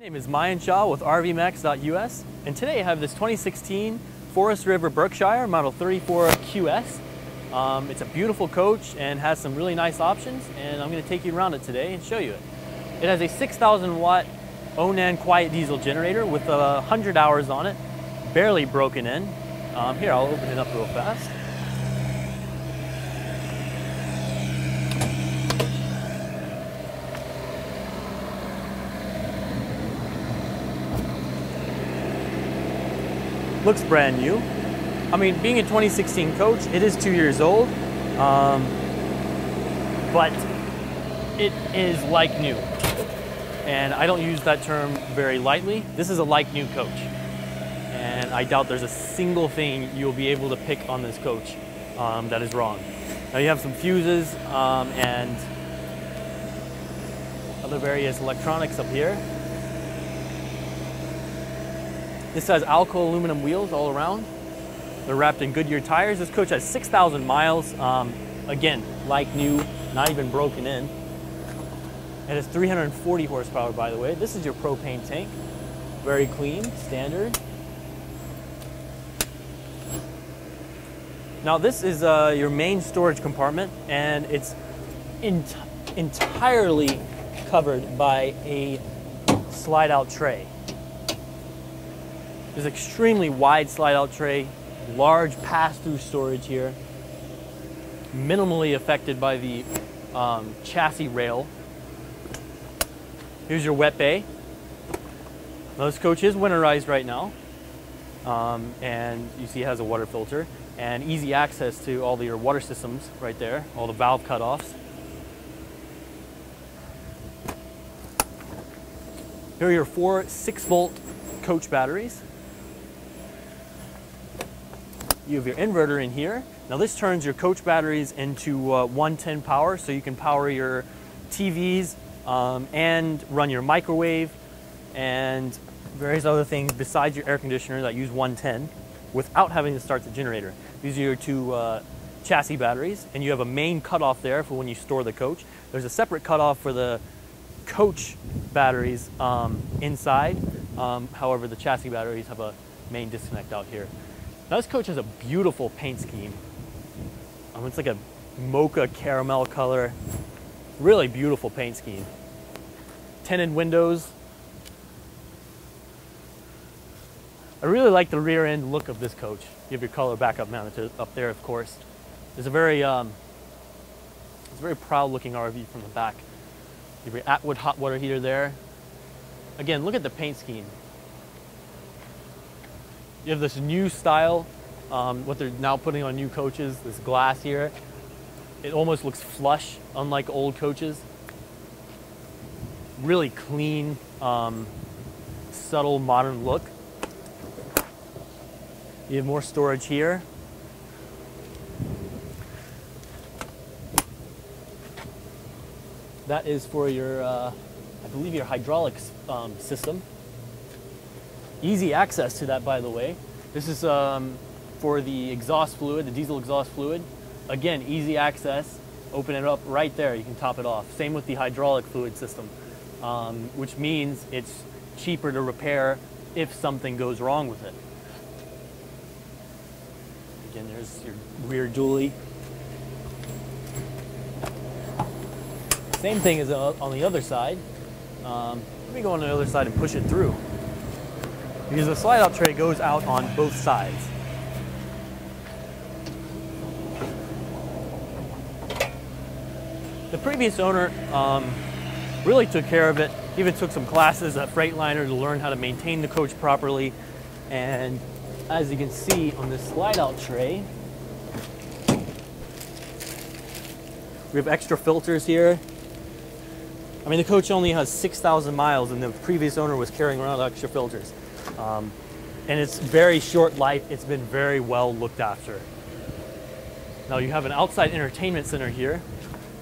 My name is Mayan Shah with RVMax.us, and today I have this 2016 Forest River Berkshire Model 34 QS. It's a beautiful coach and has some really nice options, and I'm going to take you around it today and show you it. It has a 6,000 watt Onan quiet diesel generator with 100 hours on it, barely broken in. Here, I'll open it up real fast. Looks brand new. I mean, being a 2016 coach, it is 2 years old, but it is like new. And I don't use that term very lightly. This is a like new coach. And I doubt there's a single thing you'll be able to pick on this coach that is wrong. Now you have some fuses and other various electronics up here. This has Alco aluminum wheels all around. They're wrapped in Goodyear tires. This coach has 6,000 miles. Again, like new, not even broken in. It has 340 horsepower, by the way. This is your propane tank. Very clean, standard. Now this is your main storage compartment, and it's entirely covered by a slide-out tray. There's an extremely wide slide-out tray, large pass-through storage here, minimally affected by the chassis rail. Here's your wet bay. Now, this coach is winterized right now, and you see it has a water filter and easy access to all your water systems right there, all the valve cutoffs. Here are your 4 6-volt coach batteries. You have your inverter in here. Now this turns your coach batteries into 110 power, so you can power your TVs and run your microwave and various other things besides your air conditioner that use 110 without having to start the generator. These are your 2 chassis batteries, and you have a main cutoff there for when you store the coach. There's a separate cutoff for the coach batteries inside. However, the chassis batteries have a main disconnect out here. Now this coach has a beautiful paint scheme. It's like a mocha caramel color. Really beautiful paint scheme. Tinted windows. I really like the rear end look of this coach. You have your color backup mounted up there, of course. It's a very proud looking RV from the back. You have your Atwood hot water heater there. Again, look at the paint scheme. You have this new style, what they're now putting on new coaches, this glass here. It almost looks flush, unlike old coaches. Really clean, subtle, modern look. You have more storage here. That is for your, I believe, your hydraulics system. Easy access to that, by the way. This is for the exhaust fluid, the diesel exhaust fluid. Again, easy access. Open it up right there. You can top it off. Same with the hydraulic fluid system, which means it's cheaper to repair if something goes wrong with it. Again, there's your rear dually. Same thing as on the other side. Let me go on the other side and push it through, because the slide-out tray goes out on both sides. The previous owner really took care of it. Even took some classes at Freightliner to learn how to maintain the coach properly. And as you can see on this slide-out tray, we have extra filters here. I mean, the coach only has 6,000 miles, and the previous owner was carrying around extra filters. And it's very short life. It's been very well looked after. Now you have an outside entertainment center here.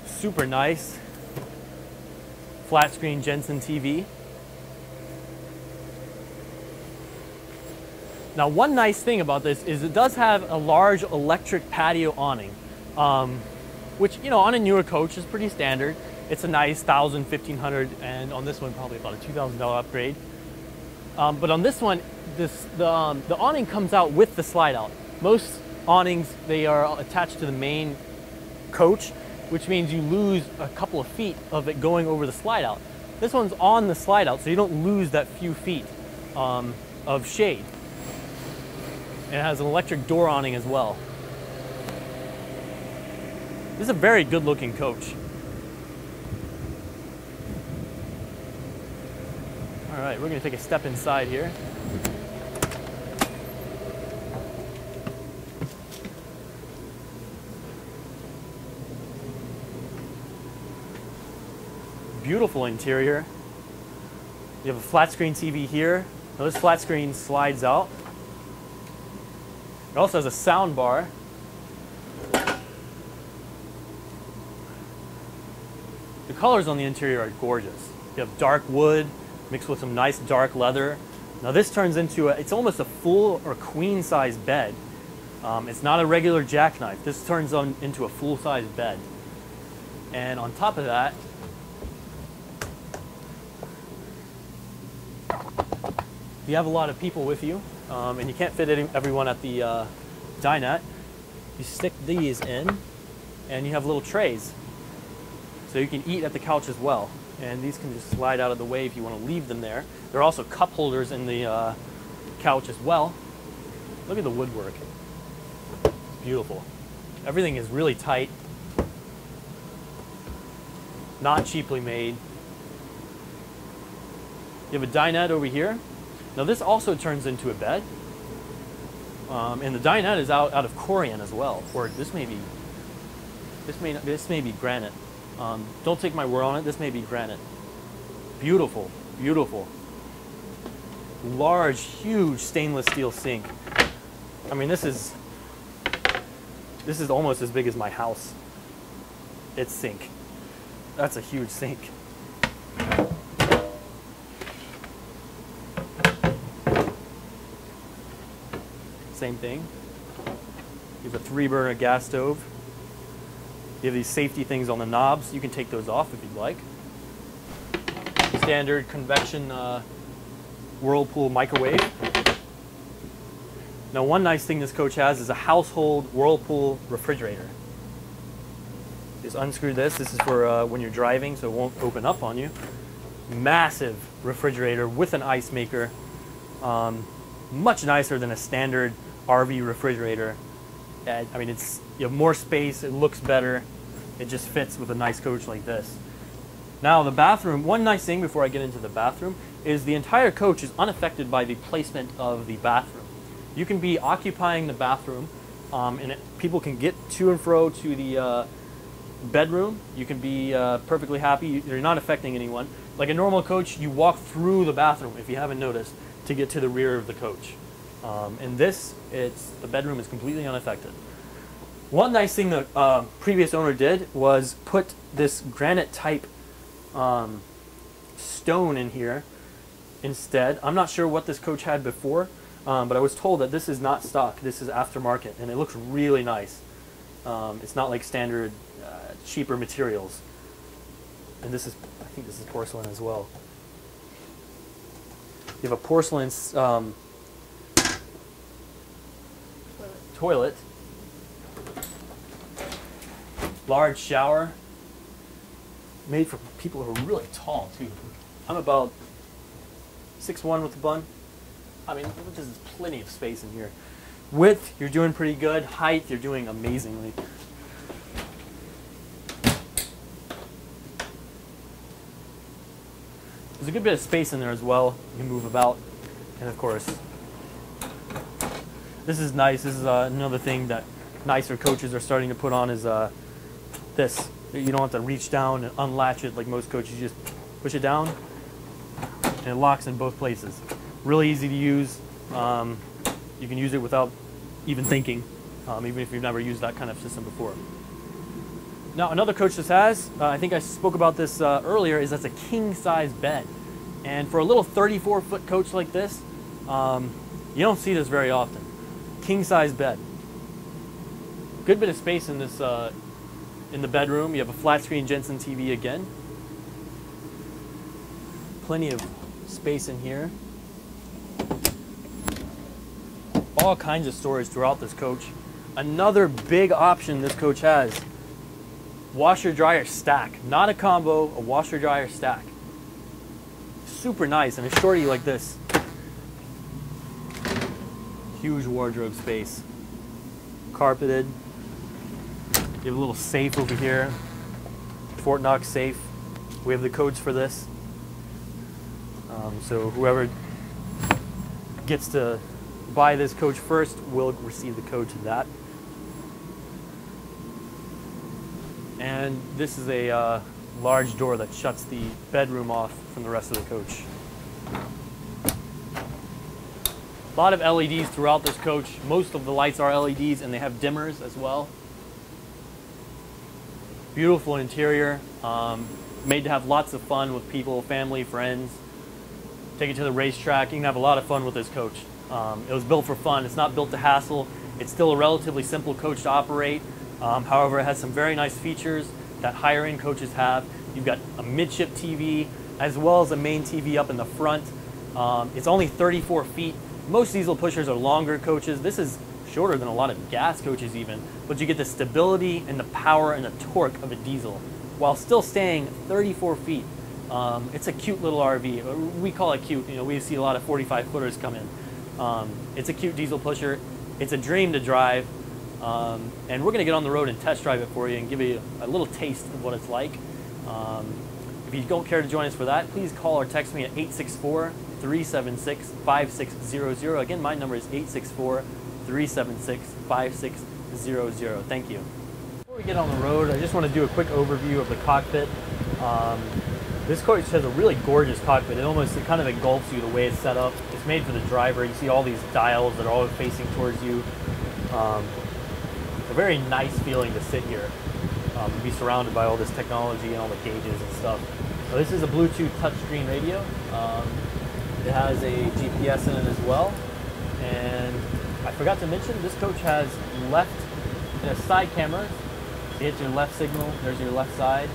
Super nice. Flat screen Jensen TV. Now one nice thing about this is it does have a large electric patio awning, which, you know, on a newer coach is pretty standard. It's a nice $1,000, $1,500, and on this one probably about a $2,000 upgrade. But on this one, the awning comes out with the slide out. Most awnings, they are attached to the main coach, which means you lose a couple of feet of it going over the slide out. This one's on the slide out, so you don't lose that few feet of shade. And it has an electric door awning as well. This is a very good looking coach. All right, we're gonna take a step inside here. Beautiful interior. You have a flat screen TV here. Now this flat screen slides out. It also has a sound bar. The colors on the interior are gorgeous. You have dark wood mixed with some nice dark leather. Now this turns into it's almost a full or queen size bed. It's not a regular jackknife. This turns into a full size bed. And on top of that, you have a lot of people with you, and you can't fit everyone at the dinette. You stick these in, and you have little trays. So you can eat at the couch as well. And these can just slide out of the way if you want to leave them there. There are also cup holders in the couch as well. Look at the woodwork. It's beautiful. Everything is really tight. Not cheaply made. You have a dinette over here. Now this also turns into a bed. And the dinette is out of Corian as well. Or this may be granite. Don't take my word on it, this may be granite. Beautiful, beautiful. Large, huge stainless steel sink. I mean, this is almost as big as my house. Its sink. That's a huge sink. Same thing. You have a 3-burner gas stove. You have these safety things on the knobs. You can take those off if you'd like. Standard convection Whirlpool microwave. Now one nice thing this coach has is a household Whirlpool refrigerator. Just unscrew this. This is for when you're driving, so it won't open up on you. Massive refrigerator with an ice maker. Much nicer than a standard RV refrigerator. I mean, you have more space, it looks better, it just fits with a nice coach like this. Now the bathroom, one nice thing before I get into the bathroom is the entire coach is unaffected by the placement of the bathroom. You can be occupying the bathroom and people can get to and fro to the bedroom. You can be perfectly happy, you're not affecting anyone. Like a normal coach, you walk through the bathroom, if you haven't noticed, to get to the rear of the coach. In this, the bedroom is completely unaffected. One nice thing the previous owner did was put this granite type stone in here instead. I'm not sure what this coach had before, but I was told that this is not stock. This is aftermarket, and it looks really nice. It's not like standard cheaper materials. And this is, I think this is porcelain as well. You have a porcelain toilet, large shower, made for people who are really tall too. I'm about 6'1" with a bun. I mean, there's plenty of space in here. Width, you're doing pretty good. Height, you're doing amazingly. There's a good bit of space in there as well. You can move about, and of course, this is nice. This is another thing that nicer coaches are starting to put on is this. You don't have to reach down and unlatch it like most coaches. You just push it down and it locks in both places. Really easy to use. You can use it without even thinking, even if you've never used that kind of system before. Now another coach this has, I think I spoke about this earlier, is that's a king size bed. And for a little 34-foot coach like this, you don't see this very often. King size bed. Good bit of space in this in the bedroom. You have a flat screen Jensen TV again. Plenty of space in here. All kinds of storage throughout this coach. Another big option this coach has, washer dryer stack. Not a combo, a washer dryer stack. Super nice, and a shorty like this. Huge wardrobe space. Carpeted. You have a little safe over here. Fort Knox safe. We have the codes for this. So whoever gets to buy this coach first will receive the code to that. And this is a large door that shuts the bedroom off from the rest of the coach. A lot of LEDs throughout this coach. Most of the lights are LEDs, and they have dimmers as well. Beautiful interior, made to have lots of fun with people, family, friends. Take it to the racetrack. You can have a lot of fun with this coach. It was built for fun. It's not built to hassle. It's still a relatively simple coach to operate. However, it has some very nice features that higher end coaches have. You've got a midship TV as well as a main TV up in the front. It's only 34 feet. Most diesel pushers are longer coaches. This is shorter than a lot of gas coaches even, but you get the stability and the power and the torque of a diesel while still staying 34 feet. It's a cute little RV. We call it cute. You know, we see a lot of 45 footers come in. It's a cute diesel pusher. It's a dream to drive. And we're going to get on the road and test drive it for you and give you a little taste of what it's like. If you don't care to join us for that, please call or text me at 864-376-5600. Again, my number is 864-376-5600. Thank you. Before we get on the road, I just want to do a quick overview of the cockpit. This coach has a really gorgeous cockpit. It kind of engulfs you the way it's set up. It's made for the driver. You see all these dials that are all facing towards you. A very nice feeling to sit here, and be surrounded by all this technology and all the gauges and stuff. So this is a Bluetooth touchscreen radio. It has a GPS in it as well. And I forgot to mention, this coach has left and side cameras. So it's your left signal, there's your left side.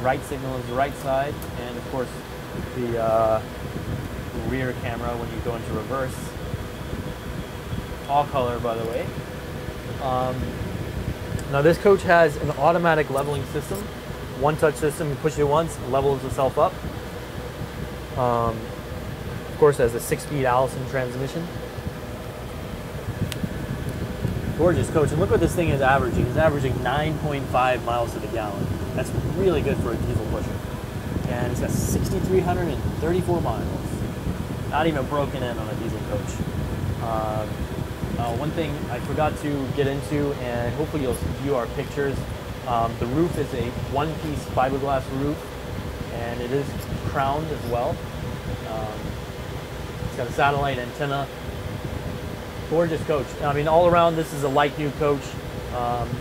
Right signal is the right side, and of course the rear camera when you go into reverse. All color, by the way. Now this coach has an automatic leveling system. One touch system, you push it once, it levels itself up. Of course it has a 6-speed Allison transmission. Gorgeous coach, and look what this thing is averaging. It's averaging 9.5 miles to the gallon. That's really good for a diesel pusher. And it's got 6,334 miles. Not even broken in on a diesel coach. One thing I forgot to get into, and hopefully you'll view our pictures, the roof is a one-piece fiberglass roof, and it is crowned as well. It's got a satellite antenna. Gorgeous coach. I mean, all around this is a like new coach.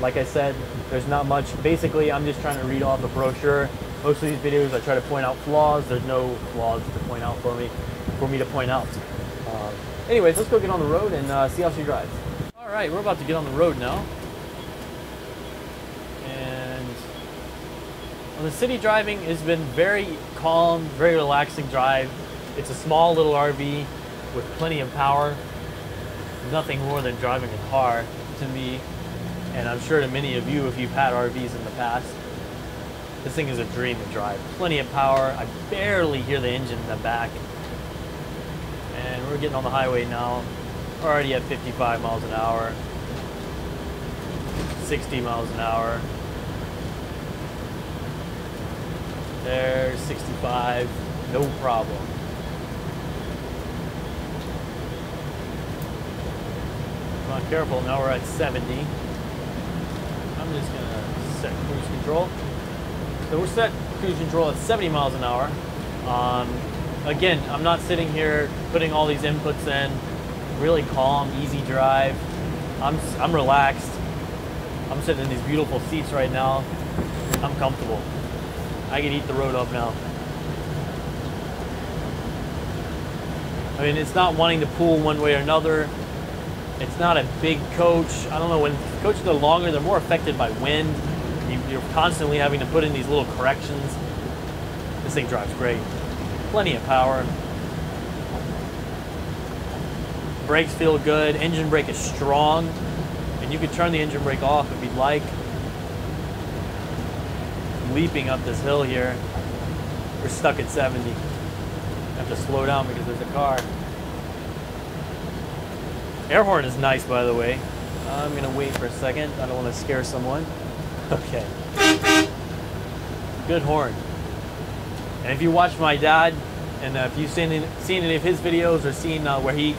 Like I said, there's not much. Basically, I'm just trying to read off a brochure. Most of these videos I try to point out flaws. There's no flaws to point out for me to point out. Anyways, let's go get on the road and see how she drives. All right, we're about to get on the road now. And well, the city driving has been very calm, very relaxing drive. It's a small little RV with plenty of power. Nothing more than driving a car to me, and I'm sure to many of you if you've had RVs in the past. This thing is a dream to drive. Plenty of power. I barely hear the engine in the back. And we're getting on the highway now. We're already at 55 miles an hour. 60 miles an hour. There's 65. No problem. Come on, careful. Now we're at 70. I'm just going to set cruise control. So we're set cruise control at 70 miles an hour. Again, I'm not sitting here putting all these inputs in. Really calm, easy drive. I'm relaxed. I'm sitting in these beautiful seats right now. I'm comfortable. I can eat the road up now. I mean, it's not wanting to pull one way or another. It's not a big coach. I don't know, when coaches are longer, they're more affected by wind. You're constantly having to put in these little corrections. This thing drives great. Plenty of power. Brakes feel good. Engine brake is strong. And you can turn the engine brake off if you'd like. Leaping up this hill here. We're stuck at 70. I have to slow down because there's a car. Air horn is nice, by the way. I'm gonna wait for a second. I don't want to scare someone. Okay. Good horn. And if you watch my dad, and if you've seen any of his videos or seen where he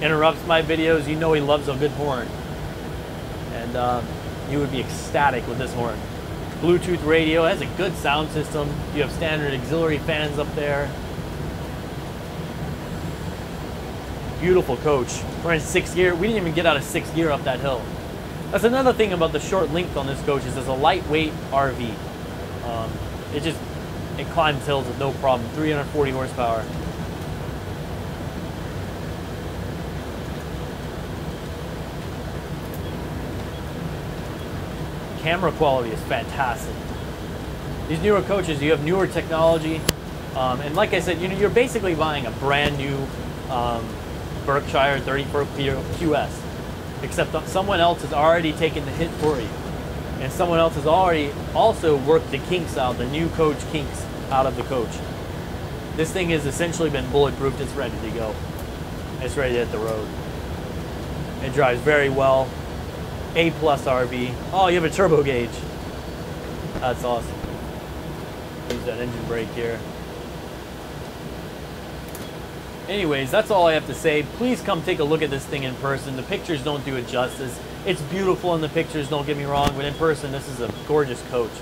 interrupts my videos, you know he loves a good horn. And you would be ecstatic with this horn. Bluetooth radio, has a good sound system. You have standard auxiliary fans up there. Beautiful coach. We're in 6th gear. We didn't even get out of 6th gear up that hill. That's another thing about the short length on this coach is it's a lightweight RV. It climbs hills with no problem. 340 horsepower. Camera quality is fantastic. These newer coaches, you have newer technology, and like I said, you're basically buying a brand new Berkshire 34 QS, except someone else has already taken the hit for you, and someone else has already also worked the kinks out, the new coach kinks out of the coach. This thing has essentially been bulletproofed. It's ready to go. It's ready to hit the road. It drives very well. A+ RV. Oh, you have a turbo gauge. That's awesome. Use that engine brake here. Anyways, that's all I have to say. Please come take a look at this thing in person. The pictures don't do it justice. It's beautiful in the pictures, don't get me wrong, but in person, this is a gorgeous coach.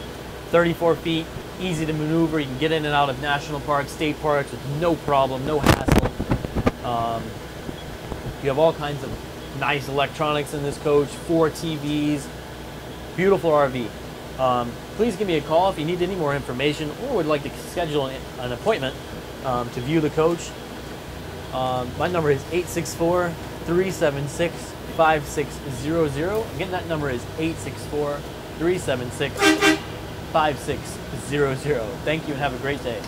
34 feet, easy to maneuver. You can get in and out of national parks, state parks with no problem, no hassle. You have all kinds of nice electronics in this coach, 4 TVs, beautiful RV. Please give me a call if you need any more information or would like to schedule an appointment to view the coach. My number is 864-376-5600. Again, that number is 864-376-5600. Thank you and have a great day.